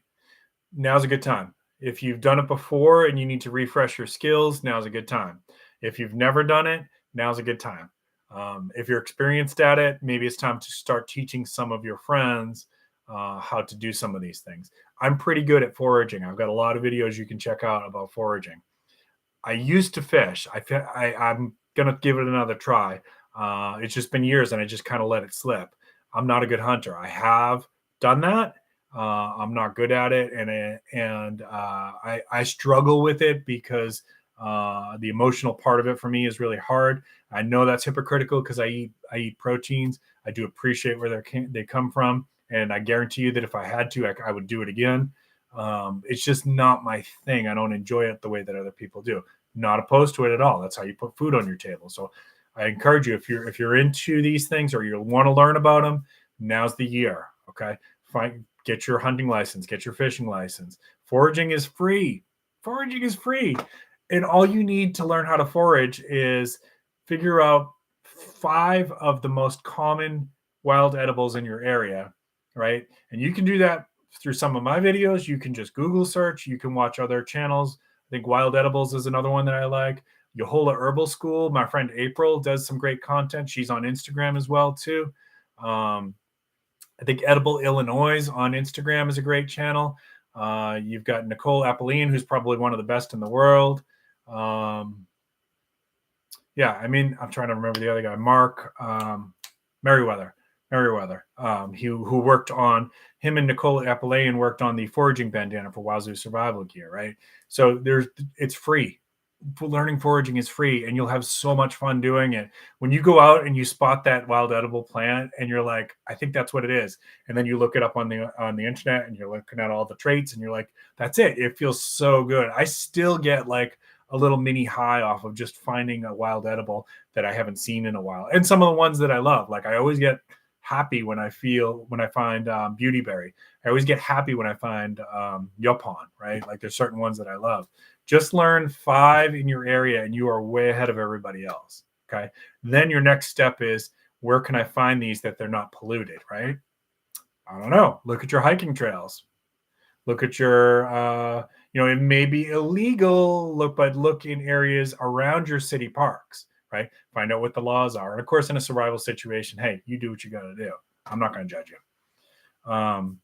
Speaker 1: Now's a good time. If you've done it before and you need to refresh your skills, now's a good time. If you've never done it, now's a good time. If you're experienced at it, maybe it's time to start teaching some of your friends how to do some of these things. I'm pretty good at foraging. I've got a lot of videos you can check out about foraging. I used to fish. I'm going to give it another try. It's just been years and I just kind of let it slip. I'm not a good hunter. I have done that. I'm not good at it, and I struggle with it because the emotional part of it for me is really hard. I know that's hypocritical because I eat proteins. I do appreciate where they come from, and I guarantee you that if I had to, I would do it again. It's just not my thing. I don't enjoy it the way that other people do. Not opposed to it at all. That's how you put food on your table. So I encourage you, if you're into these things or you want to learn about them, now's the year. Okay, get your hunting license, get your fishing license. Foraging is free. Foraging is free, and all you need to learn how to forage is figure out 5 of the most common wild edibles in your area, right? And you can do that through some of my videos. You can just Google search. You can watch other channels. I think Wild Edibles is another one that I like. Yohola Herbal School. My friend April does some great content. She's on Instagram as well too. I think Edible Illinois on Instagram is a great channel. You've got Nicole Apolline, who's probably one of the best in the world. Yeah, I mean, I'm trying to remember the other guy, Mark Merriweather. Who worked on him and Nicole Apolline worked on the foraging bandana for Wazoo survival gear, right? So it's free. Learning foraging is free, and you'll have so much fun doing it. When you go out and you spot that wild edible plant and you're like, I think that's what it is, and then you look it up on the internet and you're looking at all the traits and you're like, that's it. It feels so good. I still get like a little mini high off of just finding a wild edible that I haven't seen in a while, and some of the ones that I love. Like I always get happy when I find beautyberry. I always get happy when I find yopon, right? Like there's certain ones that I love. Just learn 5 in your area and you are way ahead of everybody else. Okay. Then your next step is, where can I find these that they're not polluted, right? I don't know. Look at your hiking trails. Look at your, it may be illegal, but look in areas around your city parks, right? Find out what the laws are. And of course, in a survival situation, hey, you do what you got to do. I'm not going to judge you.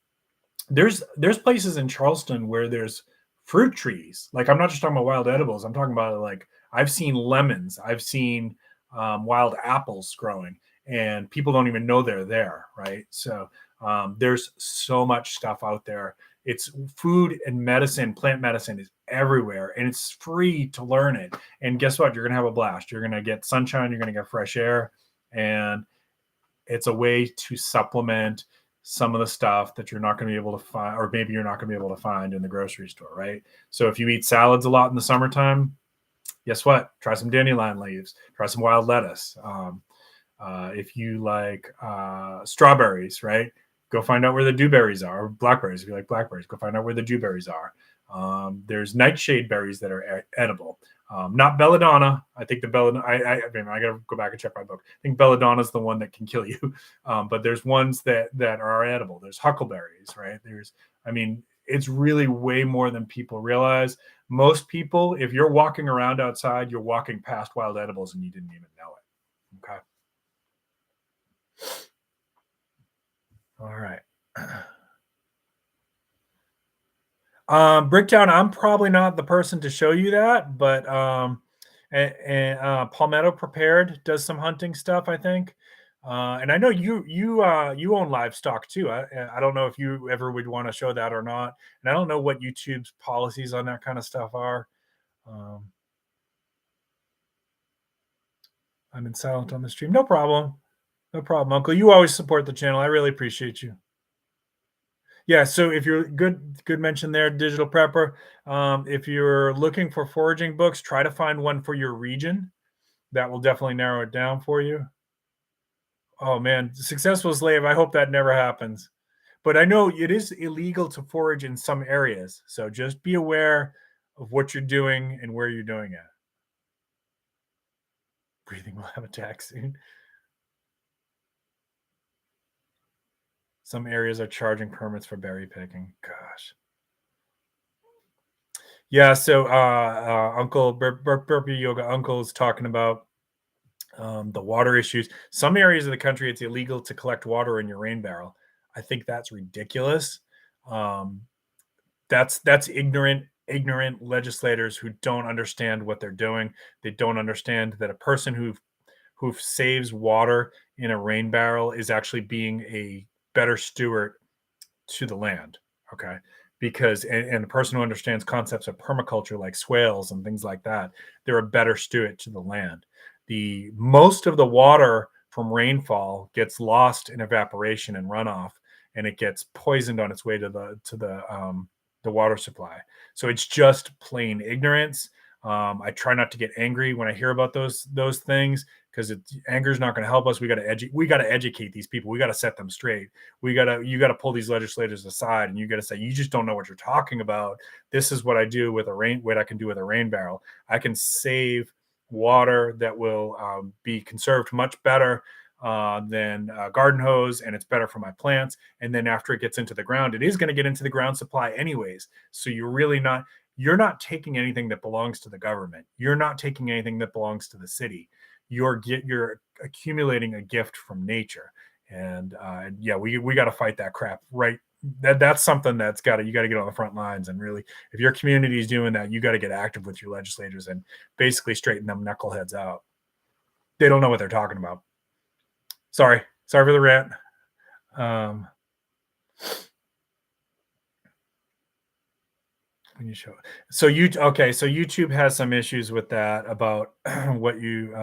Speaker 1: There's places in Charleston where there's fruit trees. Like I'm not just talking about wild edibles. I'm talking about like I've seen lemons. I've seen wild apples growing, and people don't even know they're there, right? So there's so much stuff out there. It's food and medicine. Plant medicine is everywhere, and it's free to learn it. And guess what? You're gonna have a blast. You're gonna get sunshine. You're gonna get fresh air, and it's a way to supplement some of the stuff that you're not going to be able to find, or maybe you're not going to be able to find in the grocery store, right? So if you eat salads a lot in the summertime, guess what? Try some dandelion leaves, try some wild lettuce. If you like strawberries, right? Go find out where the dewberries are, or blackberries. If you like blackberries, go find out where the dewberries are. There's nightshade berries that are edible. Not belladonna. I think the belladonna. I mean, I gotta go back and check my book. I think belladonna is the one that can kill you. But there's ones that are edible. There's huckleberries, right? I mean, it's really way more than people realize. Most people, if you're walking around outside, you're walking past wild edibles and you didn't even know it. Okay. All right. Bricktown, I'm probably not the person to show you that, but and Palmetto Prepared does some hunting stuff, I think. And I know you own livestock too. I don't know if you ever would want to show that or not. And I don't know what YouTube's policies on that kind of stuff are. I'm in silent on the stream. No problem. No problem, Uncle. You always support the channel. I really appreciate you. Yeah, so if you're good mention there, digital prepper. If you're looking for foraging books, try to find one for your region. That will definitely narrow it down for you. Oh man, successful slave. I hope that never happens. But I know it is illegal to forage in some areas. So just be aware of what you're doing and where you're doing it. Breathing will have a tax soon. Some areas are charging permits for berry picking. Gosh. Yeah, so Uncle Burpee Yoga Uncle is talking about the water issues. Some areas of the country, it's illegal to collect water in your rain barrel. I think that's ridiculous. Um, that's ignorant legislators who don't understand what they're doing. They don't understand that a person who saves water in a rain barrel is actually being a better steward to the land. Okay. Because and the person who understands concepts of permaculture like swales and things like that, they're a better steward to the land. The most of the water from rainfall gets lost in evaporation and runoff, and it gets poisoned on its way to the water supply. So it's just plain ignorance. I try not to get angry when I hear about those things because anger is not going to help us. We got to educate these people. We got to set them straight. You got to pull these legislators aside and you got to say, you just don't know what you're talking about. This is what I do with what I can do with a rain barrel. I can save water that will be conserved much better than garden hose, and it's better for my plants. And then after it gets into the ground, it is going to get into the ground supply anyways. So you're not taking anything that belongs to the government. You're not taking anything that belongs to the city. You're accumulating a gift from nature. And yeah, we got to fight that crap, right? That's something you got to get on the front lines. And really, if your community is doing that, you got to get active with your legislators and basically straighten them knuckleheads out. They don't know what they're talking about. Sorry for the rant. When you show it. So YouTube has some issues with that about what you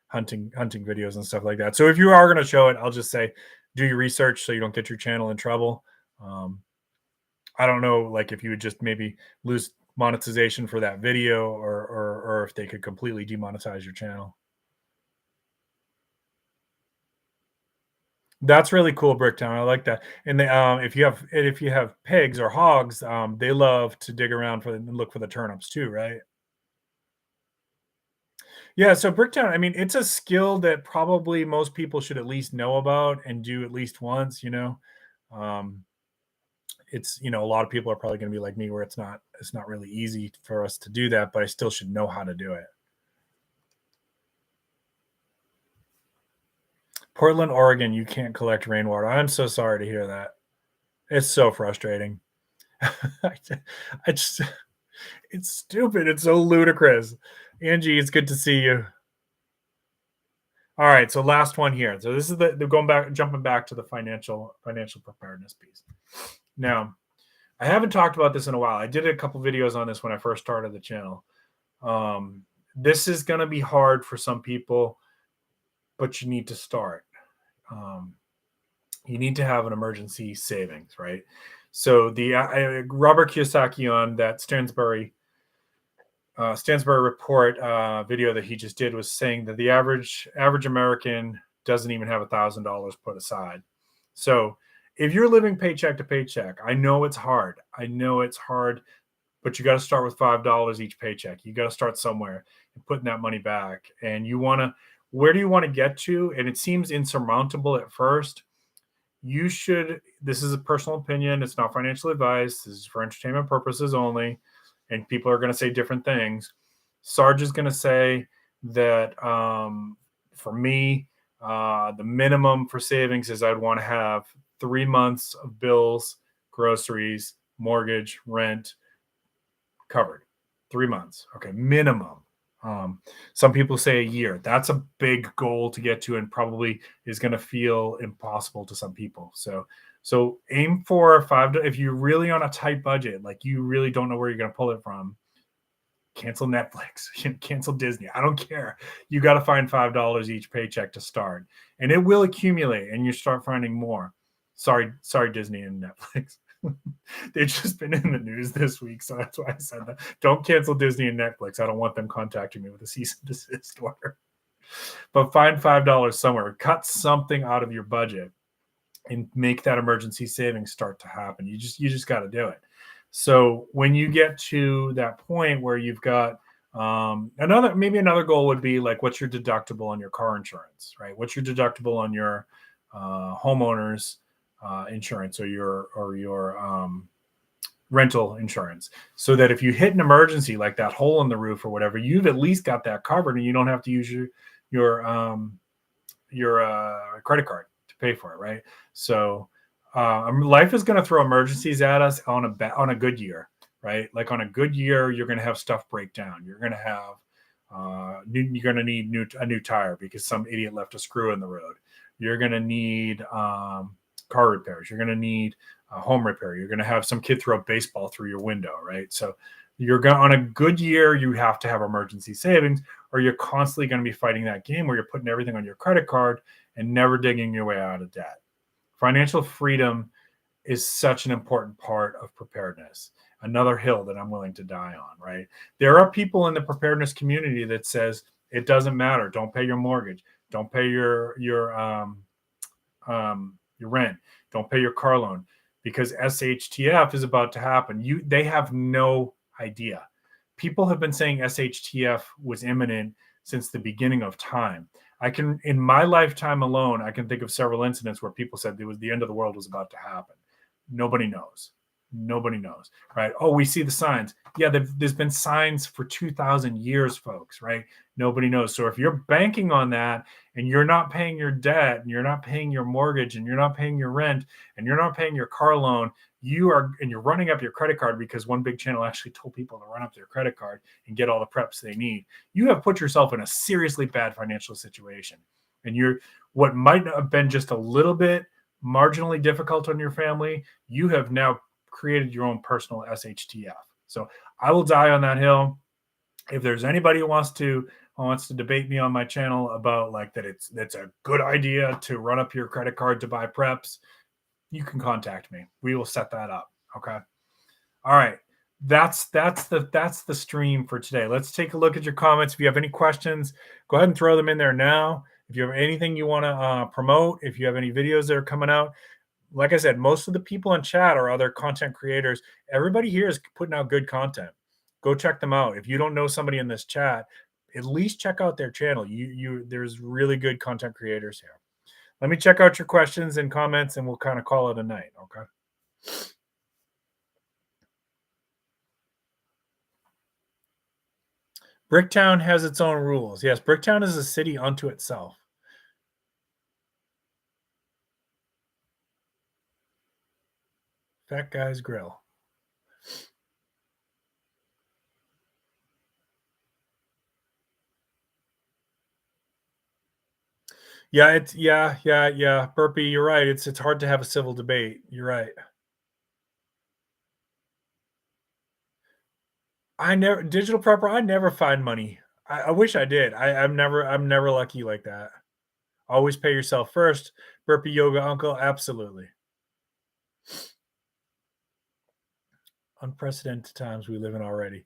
Speaker 1: hunting videos and stuff like that. So if you are going to show it, I'll just say do your research so you don't get your channel in trouble. I don't know, like if you would just maybe lose monetization for that video, or if they could completely demonetize your channel. That's really cool, Bricktown. I like that. And if you have pigs or hogs, they love to dig around and look for the turnips too, right? Yeah. So Bricktown, I mean, it's a skill that probably most people should at least know about and do at least once. Um, it's a lot of people are probably going to be like me, where it's not really easy for us to do that, but I still should know how to do it. Portland, Oregon, you can't collect rainwater. I'm so sorry to hear that. It's so frustrating. It's stupid. It's so ludicrous. Angie, it's good to see you. All right, so last one here. So this is jumping back to the financial preparedness piece. Now, I haven't talked about this in a while. I did a couple videos on this when I first started the channel. This is going to be hard for some people, but you need to start. You need to have an emergency savings, right? So the Robert Kiyosaki on that Stansbury report video that he just did was saying that the average American doesn't even have $1,000 put aside. So if you're living paycheck to paycheck, I know it's hard. but you got to start with $5 each paycheck. You got to start somewhere and putting that money back. And you want to, where do you want to get to? And it seems insurmountable at first. You should, this is a personal opinion. It's not financial advice. This is for entertainment purposes only. And people are going to say different things. Sarge is going to say that for me, the minimum for savings is I'd want to have 3 months of bills, groceries, mortgage, rent covered. 3 months. Okay, minimum. Some people say a year. That's a big goal to get to, and probably is going to feel impossible to some people. So aim for if you're really on a tight budget, like you really don't know where you're going to pull it from, cancel Netflix, cancel Disney. I don't care. You got to find $5 each paycheck to start, and it will accumulate, and you start finding more. Sorry, Disney and Netflix. They've just been in the news this week, so that's why I said that. Don't cancel Disney and Netflix. I don't want them contacting me with a cease and desist order. But find $5 somewhere. Cut something out of your budget and make that emergency savings start to happen. You just got to do it. So when you get to that point where you've got another goal would be like, what's your deductible on your car insurance, right? What's your deductible on your homeowners insurance or your rental insurance, so that if you hit an emergency like that hole in the roof or whatever, you've at least got that covered, and you don't have to use your credit card to pay for it, right? So life is going to throw emergencies at us on a good year, right? Like on a good year, you're going to have stuff break down. You're going to have you're going to need a new tire because some idiot left a screw in the road. You're going to need car repairs. You're going to need home repair. You're going to have some kid throw a baseball through your window, right? So you're going on a good year, you have to have emergency savings, or you're constantly going to be fighting that game where you're putting everything on your credit card and never digging your way out of debt. Financial freedom is such an important part of preparedness. Another hill that I'm willing to die on, right? There are people in the preparedness community that says it doesn't matter. Don't pay your mortgage. Don't pay your rent. Don't pay your car loan because SHTF is about to happen. They have no idea. People have been saying SHTF was imminent since the beginning of time. In my lifetime alone, I can think of several incidents where people said the end of the world was about to happen. Nobody knows. Nobody knows, right? Oh, we see the signs. Yeah, there's been signs for 2,000 years, folks, right? Nobody knows. So if you're banking on that and you're not paying your debt and you're not paying your mortgage and you're not paying your rent and you're not paying your car loan, you're running up your credit card because one big channel actually told people to run up their credit card and get all the preps they need. You have put yourself in a seriously bad financial situation. And what might have been just a little bit marginally difficult on your family, you have now created your own personal SHTF. So I will die on that hill. If there's anybody who wants to debate me on my channel about like that's a good idea to run up your credit card to buy preps, you can contact me. We will set that up. Okay. All right. That's the stream for today. Let's take a look at your comments. If you have any questions, go ahead and throw them in there now. If you have anything you want to promote, if you have any videos that are coming out, like I said, most of the people in chat are other content creators. Everybody here is putting out good content. Go check them out. If you don't know somebody in this chat, at least check out their channel. There's really good content creators here. Let me check out your questions and comments, and we'll kind of call it a night. Okay. Bricktown has its own rules. Yes, Bricktown is a city unto itself. Fat Guy's Grill. Yeah. Burpee, you're right. It's hard to have a civil debate. You're right. Digital prepper, I never find money. I wish I did. I'm never lucky like that. Always pay yourself first. Burpee yoga uncle, absolutely. Unprecedented times we live in already.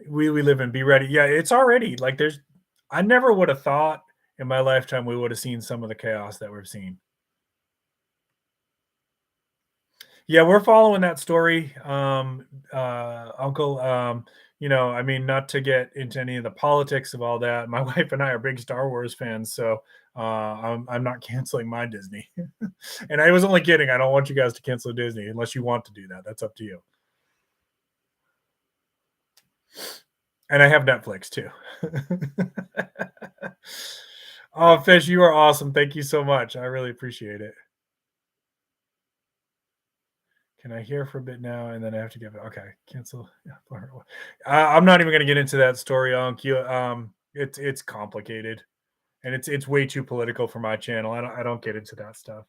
Speaker 1: We live in, be ready. Yeah, it's already like I never would have thought in my lifetime we would have seen some of the chaos that we've seen. Yeah, we're following that story, Uncle. I mean, not to get into any of the politics of all that. My wife and I are big Star Wars fans, so I'm not canceling my Disney. And I was only kidding. I don't want you guys to cancel Disney unless you want to do that. That's up to you. And I have Netflix too. Oh, Fish, you are awesome. Thank you so much. I really appreciate it. Can I hear for a bit now? And then I have to give it. Okay, cancel. Yeah, I'm not even going to get into that story, Unc. It's complicated, and it's way too political for my channel. I don't get into that stuff.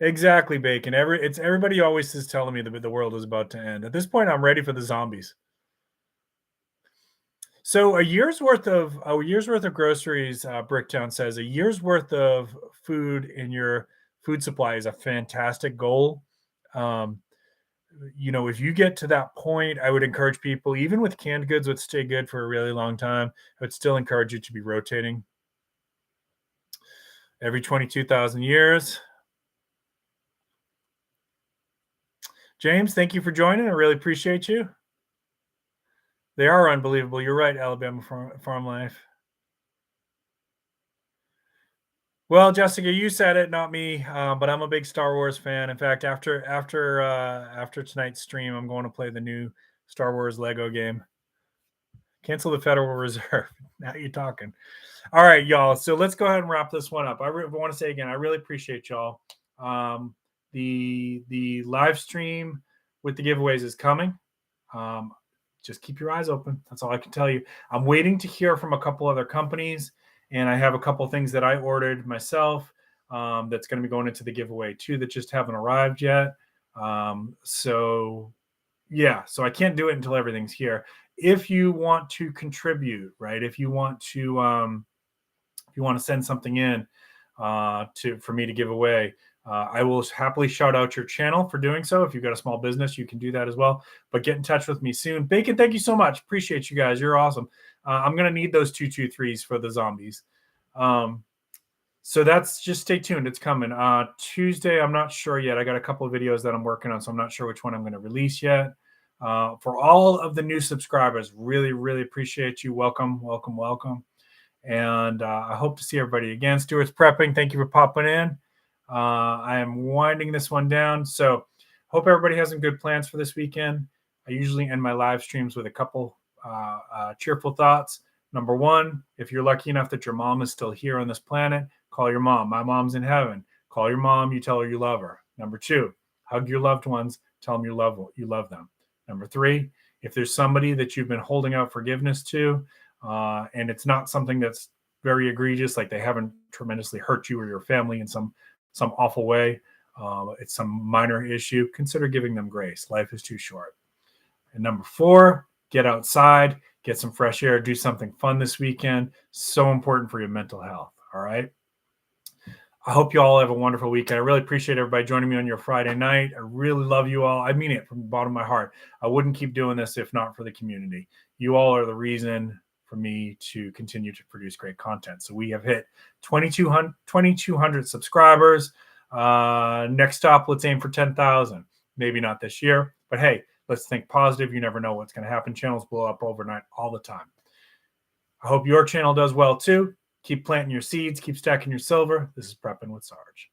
Speaker 1: Exactly, Bacon. Everybody always is telling me that the world is about to end. At this point, I'm ready for the zombies. So a year's worth of groceries, Bricktown says a year's worth of food in your food supply is a fantastic goal. Um, if you get to that point, I would encourage people, even with canned goods, would stay good for a really long time. I would still encourage you to be rotating every 22,000 years. James, thank you for joining. I really appreciate you. They are unbelievable. You're right, Alabama farm life. Well, Jessica, you said it, not me. But I'm a big Star Wars fan. In fact, after tonight's stream, I'm going to play the new Star Wars Lego game. Cancel the Federal Reserve. Now you're talking. All right, y'all. So let's go ahead and wrap this one up. I want to say again, I really appreciate y'all. The live stream with the giveaways is coming. Just keep your eyes open. That's all I can tell you. I'm waiting to hear from a couple other companies, and I have a couple things that I ordered myself that's going to be going into the giveaway too that just haven't arrived yet. So I can't do it until everything's here. If you want to contribute, right? If you want to send something in for me to give away, I will happily shout out your channel for doing so. If you've got a small business, you can do that as well. But get in touch with me soon. Bacon, thank you so much. Appreciate you guys. You're awesome. I'm going to need those 223s for the zombies. So that's just stay tuned. It's coming. Tuesday, I'm not sure yet. I got a couple of videos that I'm working on, so I'm not sure which one I'm going to release yet. For all of the new subscribers, really, really appreciate you. Welcome, welcome, welcome. And I hope to see everybody again. Stuart's prepping. Thank you for popping in. I am winding this one down. So hope everybody has some good plans for this weekend. I usually end my live streams with a couple cheerful thoughts. Number one, if you're lucky enough that your mom is still here on this planet, call your mom. My mom's in heaven. Call your mom. You tell her you love her. Number two, hug your loved ones. Tell them you love them. Number three, if there's somebody that you've been holding out forgiveness to, and it's not something that's very egregious, like they haven't tremendously hurt you or your family in some awful way, it's some minor issue, consider giving them grace. Life is too short. And number four, get outside, get some fresh air, do something fun this weekend. So important for your mental health. All right. I hope you all have a wonderful weekend. I really appreciate everybody joining me on your Friday night. I really love you all. I mean it from the bottom of my heart. I wouldn't keep doing this if not for the community. You all are the reason for me to continue to produce great content. So we have hit 2,200 subscribers. Next stop, let's aim for 10,000. Maybe not this year, but hey, let's think positive. You never know what's going to happen. Channels blow up overnight all the time. I hope your channel does well too. Keep planting your seeds. Keep stacking your silver. This is Prepping with Sarge.